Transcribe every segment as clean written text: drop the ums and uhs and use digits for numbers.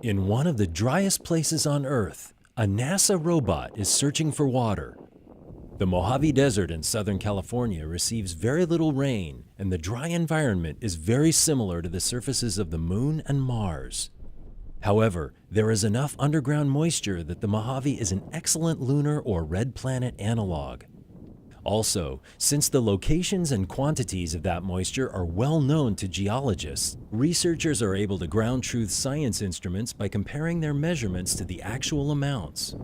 In one of the driest places on Earth, a NASA robot is searching for water. The Mojave Desert in Southern California receives very little rain, and the dry environment is very similar to the surfaces of the Moon and Mars. However, there is enough underground moisture that the Mojave is an excellent lunar or red planet analog. Also, since the locations and quantities of that moisture are well known to geologists, researchers are able to ground truth science instruments by comparing their measurements to the actual amounts.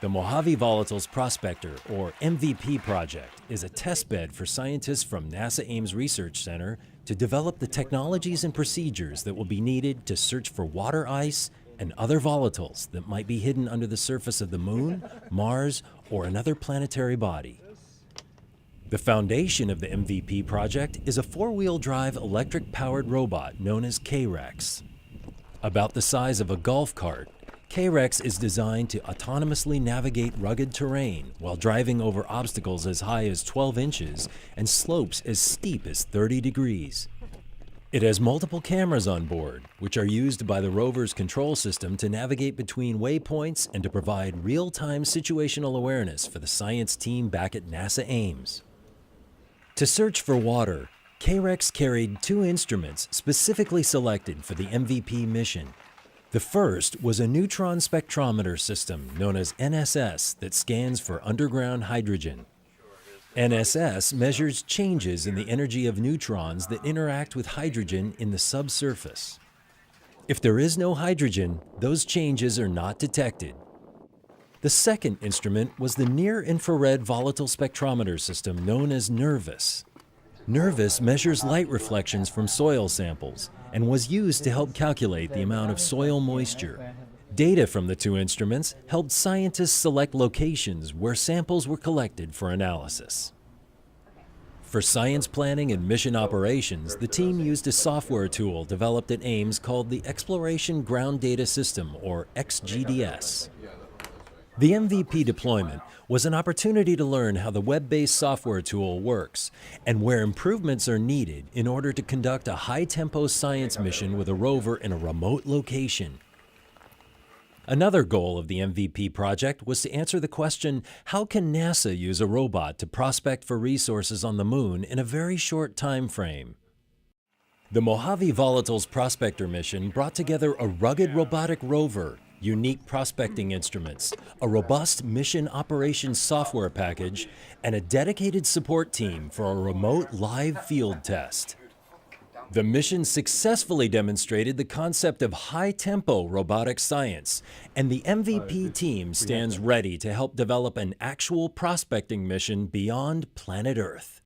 The Mojave Volatiles Prospector, or MVP project, is a testbed for scientists from NASA Ames Research Center to develop the technologies and procedures that will be needed to search for water ice and other volatiles that might be hidden under the surface of the Moon, Mars, or another planetary body. The foundation of the MVP project is a four-wheel drive electric-powered robot known as K-Rex. About the size of a golf cart, K-Rex is designed to autonomously navigate rugged terrain while driving over obstacles as high as 12 inches and slopes as steep as 30 degrees. It has multiple cameras on board, which are used by the Rover's control system to navigate between waypoints and to provide real-time situational awareness for the science team back at NASA Ames. To search for water, K-Rex carried two instruments specifically selected for the MVP mission. The first was a neutron spectrometer system known as NSS that scans for underground hydrogen. NSS measures changes in the energy of neutrons that interact with hydrogen in the subsurface. If there is no hydrogen, those changes are not detected. The second instrument was the near-infrared volatile spectrometer system known as NIRVIS. NIRVIS measures light reflections from soil samples and was used to help calculate the amount of soil moisture. Data from the two instruments helped scientists select locations where samples were collected for analysis. For science planning and mission operations, the team used a software tool developed at Ames called the Exploration Ground Data System, or XGDS. The MVP deployment was an opportunity to learn how the web-based software tool works and where improvements are needed in order to conduct a high-tempo science mission with a rover in a remote location. Another goal of the MVP project was to answer the question, how can NASA use a robot to prospect for resources on the Moon in a very short time frame? The Mojave Volatiles Prospector mission brought together a rugged robotic rover, unique prospecting instruments, a robust mission operations software package, and a dedicated support team for a remote live field test. The mission successfully demonstrated the concept of high-tempo robotic science, and the MVP team stands ready to help develop an actual prospecting mission beyond planet Earth.